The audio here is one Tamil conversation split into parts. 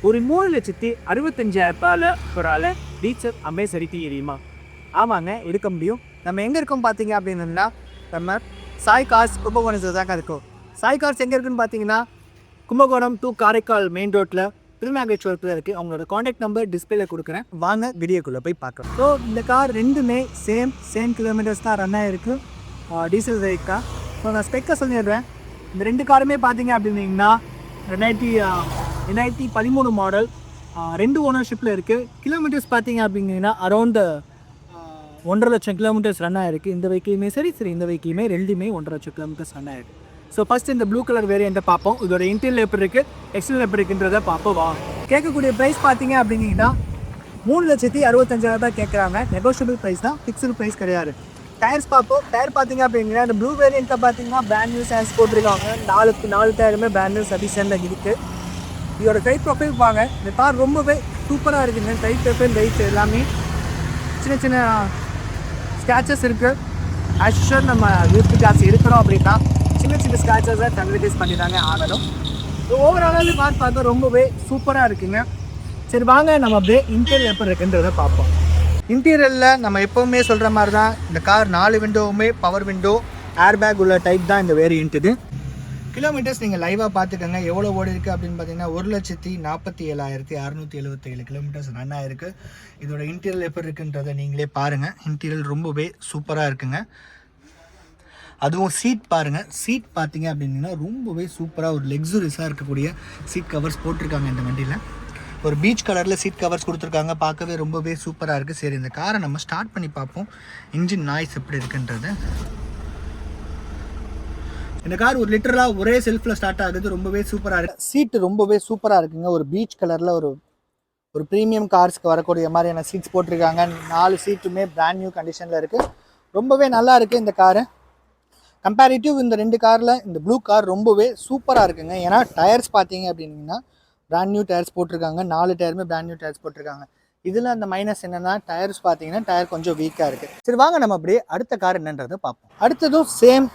ஒரு 3,65,000 ஒரு ஆள் டீசல் அமேஸ் அடிக்க தெரியுமா? ஆமாங்க, எடுக்க முடியும். நம்ம எங்கே இருக்கோம் பார்த்தீங்க அப்படின்னா, நம்ம சாய் கார்ஸ் கும்பகோணத்தில் தாங்க இருக்கும். சாய் கார்ஸ் எங்கே இருக்குன்னு பார்த்தீங்கன்னா, கும்பகோணம் டு காரைக்கால் மெயின் ரோட்டில் திருநாகேஸ்வரத்தில் இருக்குது. அவங்களோட காண்டாக்ட் நம்பர் டிஸ்பிளேல கொடுக்குறேன். வாங்க வீடியோக்குள்ளே போய் பார்க்கலாம். ஸோ இந்த கார் ரெண்டுமே சேம் கிலோமீட்டர்ஸ் தான் ரன் ஆகிருக்கு. டீசல் வெஹிக்கா. ஸோ நான் ஸ்பெக்கை சொல்லிடுறேன். இந்த ரெண்டு காருமே பார்த்தீங்க அப்படின்னீங்கன்னா 2013 மாடல், 2 ஓனர்ஷிப்பில் இருக்குது. கிலோமீட்டர்ஸ் பார்த்தீங்க அப்படிங்கன்னா அரௌண்ட் 1.5 லட்சம் கிலோமீட்டர்ஸ் ரன் ஆகிருக்கு. இந்த வெஹிக்கிளுமே சரி இந்த வெஹிக்கிளுமே ரெண்டுமே 1.5 லட்சம் கிலோமீட்டர்ஸ் ரன் ஆகிருக்கு. ஸோ ஃபஸ்ட் இந்த ப்ளூ கலர் வேரியண்ட்டை பார்ப்போம். இதோட இன்டீரியல் எப்படி இருக்குது, எக்ஸ்டர்னல் எப்படி இருக்குன்றதை பார்ப்போம். வா கேட்கக்கூடிய ப்ரைஸ் பார்த்தீங்க அப்படின்னா 3,65,000 கேட்குறாங்க. நெகோஷியபிள் ப்ரைஸ் தான், ஃபிக்ஸ்டு ப்ரைஸ் கிடையாது. டயர்ஸ் பார்ப்போம். டயர் பார்த்தீங்க அப்படின்னா இந்த ப்ளூ வேரியண்ட்டில் பார்த்தீங்கன்னா பிராண்ட் நியூ டயர்ஸ் போட்டிருக்காங்க. 4 டயருமே பிராண்ட் நியூ சஃபிஷியன்ட் இருக்குது. இதோட டைப் ப்ரொஃபைல் வாங்க. இந்த கார் ரொம்பவே சூப்பராக இருக்குங்க. டைப் ப்ரொஃபைல் லைட் எல்லாமே சின்ன ஸ்க்ராச்சஸ் இருக்குது. ஆக்சுவல் நம்ம யூஸ்டு கிளாஸ் எடுக்கிறோம் அப்படின்னா சின்ன ஸ்க்ராச்சஸை கன்வெர்டைஸ் பண்ணி தாங்க ஆகணும். ஓவராலாக கார் பார்க்க ரொம்பவே சூப்பராக இருக்குங்க. சரி வாங்க நம்ம அப்படியே இன்டீரியர் எப்படி இருக்குன்றதை பார்ப்போம். இன்டீரியரில் நம்ம எப்போவுமே சொல்கிற மாதிரி தான் இந்த கார் 4 விண்டோவுமே பவர் விண்டோ, ஏர் பேக் உள்ள டைப் தான் இந்த வேரியண்ட். இது கிலோமீட்டர்ஸ் நீங்கள் லைவாக பார்த்துக்கோங்க எவ்வளோ ஓடி இருக்குது அப்படின்னு பார்த்தீங்கன்னா 1,47,677 கிலோமீட்டர்ஸ் ரன் ஆகிருக்கு. இதோட இன்டீரியல் எப்படி இருக்குன்றதை நீங்களே பாருங்கள். இன்டீரியல் ரொம்பவே சூப்பராக இருக்குங்க. அதுவும் சீட் பாருங்கள். சீட் பார்த்தீங்க அப்படின்னா ரொம்பவே சூப்பராக ஒரு லக்ஸுரியஸாக இருக்கக்கூடிய சீட் கவர்ஸ் போட்டிருக்காங்க இந்த வண்டியில். ஒரு பீச் கலரில் சீட் கவர்ஸ் கொடுத்துருக்காங்க. பார்க்கவே ரொம்பவே சூப்பராக இருக்குது. சரி இந்த காரை நம்ம ஸ்டார்ட் பண்ணி பார்ப்போம், இன்ஜின் நாய்ஸ் எப்படி இருக்குன்றது. இந்த கார் ஒரு லிட்டரலாக ஒரே செல்ஃபில் ஸ்டார்ட் ஆகுது. ரொம்பவே சூப்பராக இருக்குது. சீட்டு ரொம்பவே சூப்பராக இருக்குங்க. ஒரு பீச் கலரில் ஒரு ப்ரீமியம் கார்ஸ்க்கு வரக்கூடிய மாதிரியான சீட்ஸ் போட்டிருக்காங்க. 4 சீட்டுமே பிராண்ட் நியூ கண்டிஷனில் இருக்குது. ரொம்பவே நல்லா இருக்குது இந்த காரு. கம்பேரிட்டிவ் இந்த 2 காரில் இந்த ப்ளூ கார் ரொம்பவே சூப்பராக இருக்குங்க. ஏன்னா டயர்ஸ் பார்த்தீங்க அப்படின்னா பிராண்ட் நியூ டயர்ஸ் போட்டிருக்காங்க. 4 டயருமே பிராண்ட் நியூ டயர்ஸ் போட்டிருக்காங்க. இதில் அந்த மைனஸ் என்னென்னா டயர்ஸ் பார்த்தீங்கன்னா டயர் கொஞ்சம் வீக்காக இருக்குது. சரி வாங்க நம்ம அப்படியே அடுத்த கார் என்னன்றதை பார்ப்போம். அடுத்ததும் சேம்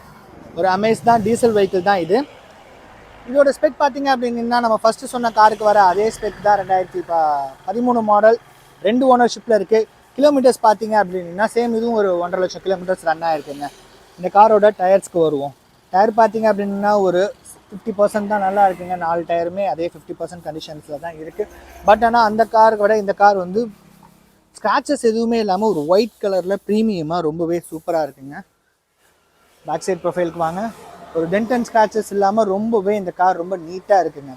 ஒரு அமேஸ் தான், டீசல் வெஹிக்கிள் தான் இது. இதோட ஸ்பெக் பார்த்தீங்க அப்படின்னா நம்ம ஃபஸ்ட்டு சொன்ன காருக்கு வர அதே ஸ்பெக் தான். 2013 மாடல், 2 ஓனர்ஷிப்பில் இருக்குது. கிலோமீட்டர்ஸ் பார்த்தீங்க அப்படின்னா சேம் இதுவும் ஒரு 1.5 லட்சம் கிலோமீட்டர்ஸ் ரன் ஆகிருக்குங்க. இந்த காரோட டயர்ஸ்க்கு வருவோம். டயர் பார்த்தீங்க அப்படின்னா ஒரு 50% தான் நல்லா இருக்குங்க. 4 டயருமே அதே 50% கண்டிஷன்ஸில் தான் இருக்குது. பட் ஆனால் அந்த காருக்கு விட இந்த கார் வந்து ஸ்க்ராச்சஸ் எதுவுமே இல்லாமல் ஒரு ஒயிட் கலரில் ப்ரீமியமாக ரொம்பவே சூப்பராக இருக்குங்க. பேக் சைட் ப்ரொஃபைலுக்கு வாங்க. ஒரு டென்ட் அண்ட் ஸ்க்ராச்சஸ் இல்லாமல் ரொம்பவே இந்த கார் ரொம்ப நீட்டாக இருக்குங்க.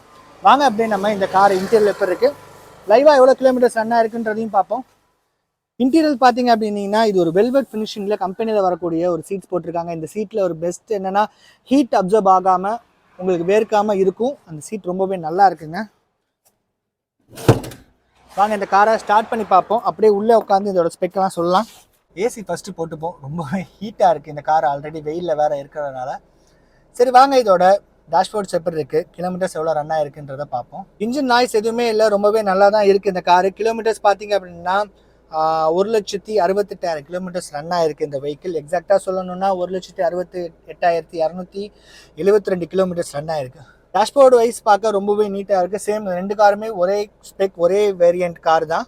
வாங்க அப்படியே நம்ம இந்த கார் இன்டீரியல் எப்படி இருக்குது, லைவாக எவ்வளோ கிலோமீட்டர்ஸ் ரன் ஆகிருக்குன்றதையும் பார்ப்போம். இன்டீரியல் பார்த்தீங்க அப்படின்னா இது ஒரு வெல்வெட் ஃபினிஷிங்கில் கம்பெனியில் வரக்கூடிய ஒரு சீட்ஸ் போட்டிருக்காங்க. இந்த சீட்டில் ஒரு பெஸ்ட் என்னென்னா ஹீட் அப்சர்வ் ஆகாமல் உங்களுக்கு வேர்க்காமல் இருக்கும். அந்த சீட் ரொம்பவே நல்லா இருக்குங்க. வாங்க இந்த காரை ஸ்டார்ட் பண்ணி பார்ப்போம். அப்படியே உள்ளே உட்காந்து இதோட ஸ்பெக்கெல்லாம் சொல்லலாம். ஏசி ஃபஸ்ட்டு போட்டுப்போம். ரொம்பவே ஹீட்டாக இருக்குது இந்த கார், ஆல்ரெடி வெயிலில் வேறு இருக்கிறதுனால. சரி வாங்க இதோட டேஷ்போர்ட்ஸ் எப்படி இருக்குது, கிலோமீட்டர்ஸ் எவ்வளோ ரன் ஆகிருக்குன்றதை பார்ப்போம். இன்ஜின் நாய்ஸ் எதுவுமே இல்லை, ரொம்பவே நல்லா தான் இருக்குது இந்த காரு. கிலோமீட்டர்ஸ் பார்த்தீங்க அப்படின்னா 1,68,000 கிலோமீட்டர்ஸ் ரன் ஆகிருக்கு இந்த வெஹிக்கிள். எக்ஸாக்டாக சொல்லணும்னா 1,68,272 கிலோமீட்டர்ஸ் ரன் ஆகிருக்கு. டேஷ்போர்டு வைஸ் பார்க்க ரொம்பவே நீட்டாக இருக்குது. சேம் 2 காருமே ஒரே ஸ்பெக், ஒரே வேரியண்ட் கார் தான்.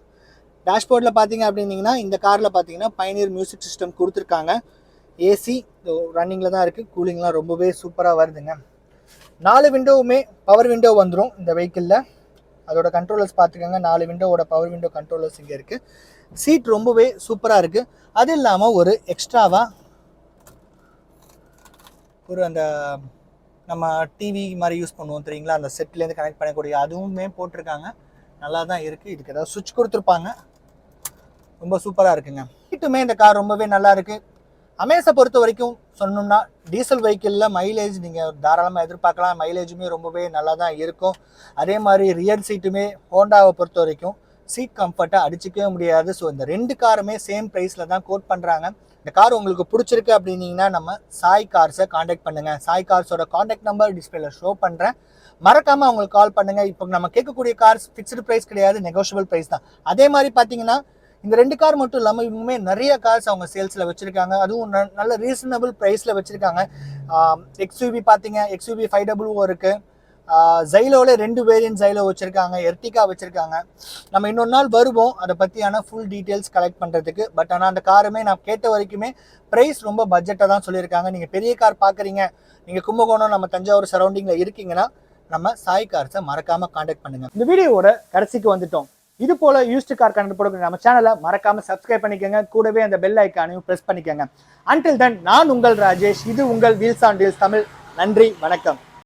டேஷ்போர்டில் பார்த்தீங்க அப்படின்னா இந்த காரில் பார்த்தீங்கன்னா பைனியர் மியூசிக் சிஸ்டம் கொடுத்துருக்காங்க. ஏசி ரன்னிங்கில் தான் இருக்குது. கூலிங்லாம் ரொம்பவே சூப்பராக வருதுங்க. 4 விண்டோவுமே பவர் விண்டோ வந்துடும் இந்த வெஹிக்கிளில். அதோட கண்ட்ரோலர்ஸ் பார்த்துக்கோங்க. 4 விண்டோவோட பவர் விண்டோ கண்ட்ரோலர்ஸ் இங்கே இருக்குது. சீட் ரொம்பவே சூப்பராக இருக்குது. அது இல்லாமல் ஒரு எக்ஸ்ட்ராவாக ஒரு அந்த நம்ம டிவி மாதிரி யூஸ் பண்ணுவோம் தெரியுங்களா, அந்த செட்லேருந்து கனெக்ட் பண்ணக்கூடிய அதுவுமே போட்டிருக்காங்க. நல்லா தான் இருக்குது. இதுக்கு ஏதாவது சுவிட்ச் கொடுத்துருப்பாங்க. ரொம்ப சூப்பராக இருக்குங்க. சீட்டுமே இந்த கார் ரொம்பவே நல்லா இருக்குது. அமேஸை பொறுத்த வரைக்கும் சொன்னோம்னா டீசல் வெஹிக்கிளில் மைலேஜ் நீங்கள் தாராளமாக எதிர்பார்க்கலாம். மைலேஜுமே ரொம்பவே நல்லா தான் இருக்கும். அதே மாதிரி ரியர் சீட்டுமே ஹோண்டாவை பொறுத்த வரைக்கும் சீட் கம்ஃபர்ட்டாக அடிச்சிக்கவே முடியாது. ஸோ இந்த 2 காருமே சேம் ப்ரைஸில் தான் கோட் பண்ணுறாங்க. இந்த கார் உங்களுக்கு பிடிச்சிருக்கு அப்படின்னீங்கன்னா நம்ம சாய் கார்ஸை காண்டாக்ட் பண்ணுங்கள். சாய் கார்ஸோட காண்டாக்ட் நம்பர் டிஸ்பிளேல ஷோ பண்ணுறேன். மறக்காமல் அவங்களுக்கு கால் பண்ணுங்கள். இப்போ நம்ம கேட்கக்கூடிய கார்ஸ் ஃபிக்ஸ்டு ப்ரைஸ் கிடையாது, நெகோஷியபிள் ப்ரைஸ் தான். அதே மாதிரி பார்த்தீங்கன்னா இந்த 2 கார் மட்டும் இல்லாமல் இவங்களுமே நிறைய கார்ஸ் அவங்க சேல்ஸில் வச்சுருக்காங்க. அதுவும் நல்ல ரீசனபிள் ப்ரைஸில் வச்சுருக்காங்க. XUV பார்த்தீங்க, XUV 500 இருக்குது. ஜைலோவில் 2 வேரியன்ட் ஜைலோ வச்சுருக்காங்க, எர்டிகா வச்சுருக்காங்க. நம்ம இன்னொரு நாள் வருவோம் அதை பற்றியான ஃபுல் டீட்டெயில்ஸ் கலெக்ட் பண்ணுறதுக்கு. பட் ஆனால் அந்த காருமே நான் கேட்ட வரைக்குமே ப்ரைஸ் ரொம்ப பட்ஜெட்டாக தான் சொல்லியிருக்காங்க. நீங்கள் பெரிய கார் பார்க்குறீங்க, நீங்கள் கும்பகோணம் நம்ம தஞ்சாவூர் சரௌண்டிங்கில் இருக்கீங்கன்னா நம்ம சாய் கார்ஸை மறக்காமல் காண்டாக்ட் பண்ணுங்கள். இந்த வீடியோவோட கடைசிக்கு வந்துட்டோம். இது போல யூஸ்டு கார் கண்டென்ட் போடுற நம்ம சேனலை மறக்காம சப்ஸ்கிரைப் பண்ணிக்கோங்க. கூடவே அந்த பெல் ஐக்கானையும் பிரஸ் பண்ணிக்கோங்க. அன்டில் தென் நான் உங்கள் ராஜேஷ். இது உங்கள் வீல்ஸ் ஆன் டீல்ஸ் தமிழ். நன்றி, வணக்கம்.